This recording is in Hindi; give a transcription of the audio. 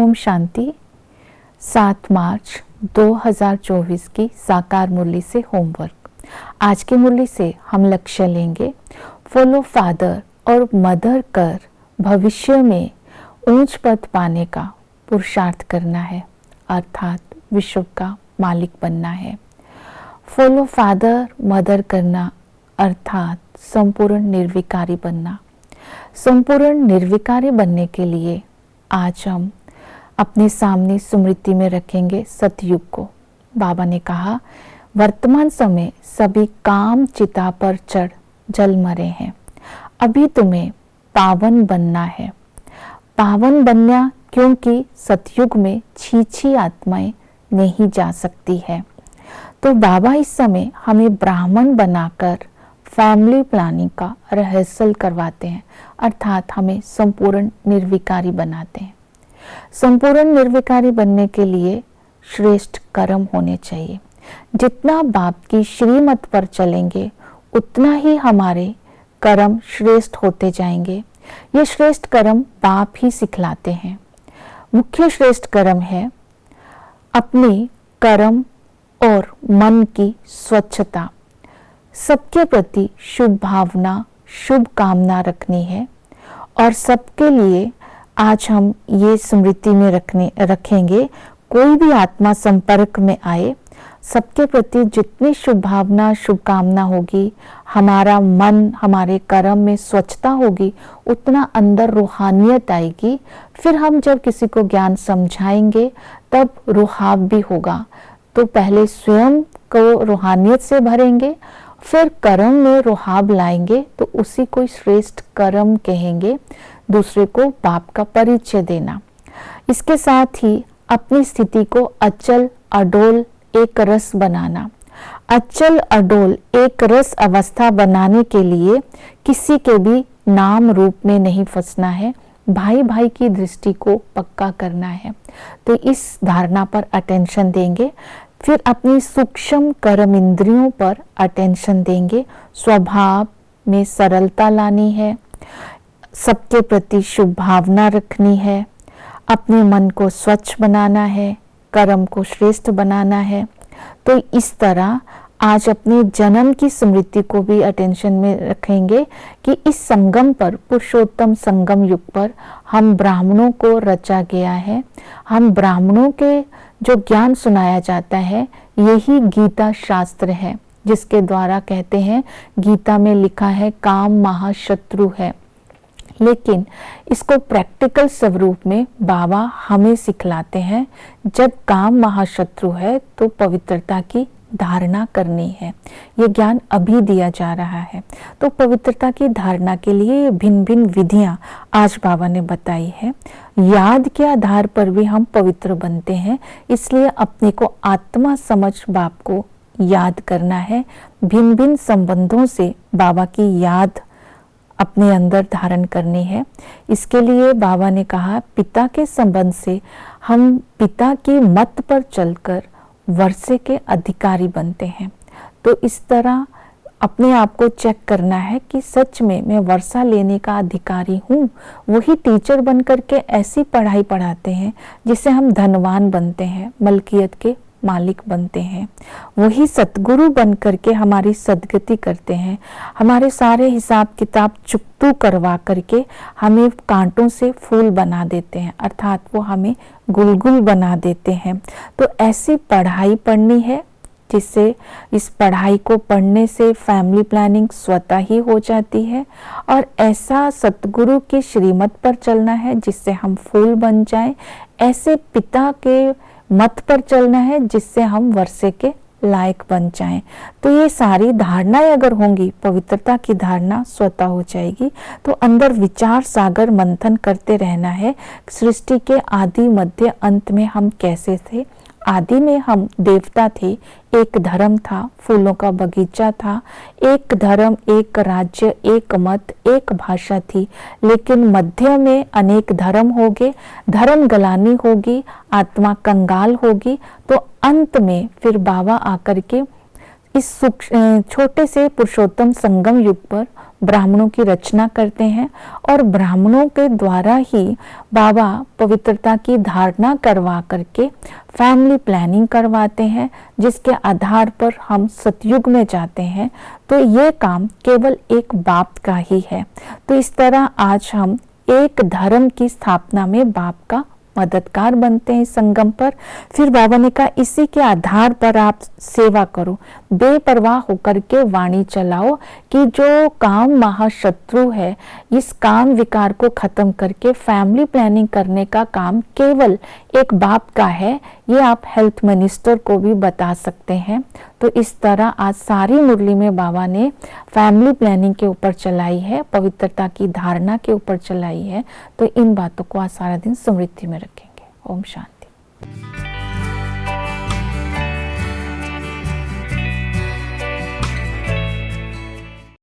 ओम शांति। 7 मार्च 2024 की साकार मुरली से होमवर्क। आज की मुरली से हम लक्ष्य लेंगे, फॉलो फादर और मदर कर भविष्य में ऊंच पद पाने का पुरुषार्थ करना है, अर्थात विश्व का मालिक बनना है। फॉलो फादर मदर करना अर्थात संपूर्ण निर्विकारी बनना। संपूर्ण निर्विकारी बनने के लिए आज हम अपने सामने स्मृति में रखेंगे सतयुग को। बाबा ने कहा, वर्तमान समय सभी काम चिता पर चढ़ जल मरे हैं, अभी तुम्हें पावन बनना है। पावन बनना क्योंकि सतयुग में छी आत्माएं नहीं जा सकती है। तो बाबा इस समय हमें ब्राह्मण बनाकर फैमिली प्लानिंग का रिहर्सल करवाते हैं, अर्थात हमें संपूर्ण निर्विकारी बनाते हैं। संपूर्ण निर्विकारी बनने के लिए श्रेष्ठ कर्म होने चाहिए। जितना बाप की श्रीमत पर चलेंगे उतना ही हमारे कर्म श्रेष्ठ होते जाएंगे। ये श्रेष्ठ कर्म बाप ही सिखलाते हैं। मुख्य श्रेष्ठ कर्म है अपनी कर्म और मन की स्वच्छता, सबके प्रति शुभ भावना शुभ कामना रखनी है। और सबके लिए आज हम ये स्मृति में रखेंगे, कोई भी आत्मा संपर्क में आए, सबके प्रति जितनी शुभ भावना शुभ कामना होगी, हमारा मन हमारे कर्म में स्वच्छता होगी, उतना अंदर रूहानियत आएगी। फिर हम जब किसी को ज्ञान समझाएंगे तब रुहाब भी होगा। तो पहले स्वयं को रूहानियत से भरेंगे, फिर कर्म में रुहाब लाएंगे, तो उसी को श्रेष्ठ कर्म कहेंगे। दूसरे को बाप का परिचय देना, इसके साथ ही अपनी स्थिति को अचल अडोल एक रस बनाना। अचल अडोल एक रस अवस्था बनाने के लिए किसी के भी नाम रूप में नहीं फंसना है, भाई भाई की दृष्टि को पक्का करना है। तो इस धारणा पर अटेंशन देंगे। फिर अपनी सूक्ष्म कर्म इंद्रियों पर अटेंशन देंगे। स्वभाव में सरलता लानी है, सबके प्रति शुभ भावना रखनी है, अपने मन को स्वच्छ बनाना है, कर्म को श्रेष्ठ बनाना है। तो इस तरह आज अपने जन्म की स्मृति को भी अटेंशन में रखेंगे कि इस संगम पर, पुरुषोत्तम संगम युग पर हम ब्राह्मणों को रचा गया है। हम ब्राह्मणों के जो ज्ञान सुनाया जाता है यही गीता शास्त्र है, जिसके द्वारा कहते हैं गीता में लिखा है काम महाशत्रु है। लेकिन इसको प्रैक्टिकल स्वरूप में बाबा हमें सिखलाते हैं, जब काम महाशत्रु है तो पवित्रता की धारणा करनी है। ये ज्ञान अभी दिया जा रहा है। तो पवित्रता की धारणा के लिए भिन्न भिन्न विधियां आज बाबा ने बताई है। याद के आधार पर भी हम पवित्र बनते हैं, इसलिए अपने को आत्मा समझ बाप को याद करना है। भिन्न भिन्न संबंधों से बाबा की याद अपने अंदर धारण करनी है। इसके लिए बाबा ने कहा, पिता के संबंध से हम पिता की मत पर चलकर वर्षे के अधिकारी बनते हैं। तो इस तरह अपने आप को चेक करना है कि सच में मैं वर्षा लेने का अधिकारी हूँ। वही टीचर बन करके ऐसी पढ़ाई पढ़ाते हैं जिससे हम धनवान बनते हैं, मलकियत के मालिक बनते हैं। वही सतगुरु बन करके हमारी सदगति करते हैं। हमारे सारे हिसाब किताब चुकतू करवा करके हमें कांटों से फूल बना देते हैं, अर्थात वो हमें गुलगुल बना देते हैं। तो ऐसी पढ़ाई पढ़नी है जिससे इस पढ़ाई को पढ़ने से फैमिली प्लानिंग स्वतः ही हो जाती है। और ऐसा सतगुरु की श्रीमत पर चलना है जिससे हम फूल बन जाएं। ऐसे पिता के मत पर चलना है जिससे हम वर्षे के लायक बन जाएं। तो ये सारी धारणाएं अगर होंगी, पवित्रता की धारणा स्वतः हो जाएगी। तो अंदर विचार सागर मंथन करते रहना है, सृष्टि के आदि मध्य अंत में हम कैसे थे। आदि में हम देवता थे, एक धर्म था, फूलों का बगीचा था, एक धर्म, एक राज्य, एक मत, एक भाषा थी। लेकिन मध्य में अनेक धर्म हो गए, धर्म गलानी होगी, आत्मा कंगाल होगी। तो अंत में फिर बाबा आकर के इस छोटे से पुरुषोत्तम संगम युग पर ब्राह्मणों की रचना करते हैं और ब्राह्मणों के द्वारा ही बाबा पवित्रता की धारणा करवा करके फैमिली प्लानिंग करवाते हैं, जिसके आधार पर हम सतयुग में जाते हैं। तो ये काम केवल एक बाप का ही है। तो इस तरह आज हम एक धर्म की स्थापना में बाप का मददगार बनते हैं संगम पर। फिर बाबा ने कहा इसी के आधार पर आप सेवा करो, बेपरवाह होकर के वाणी चलाओ कि जो काम महाशत्रु है, इस काम विकार को खत्म करके फैमिली प्लानिंग करने का काम केवल एक बाप का है। ये आप हेल्थ मिनिस्टर को भी बता सकते हैं। तो इस तरह आज सारी मुरली में बाबा ने फैमिली प्लानिंग के ऊपर चलाई है, पवित्रता की धारणा के ऊपर चलाई है। तो इन बातों को आज सारा दिन स्मृति में रखेंगे। ओम शांति।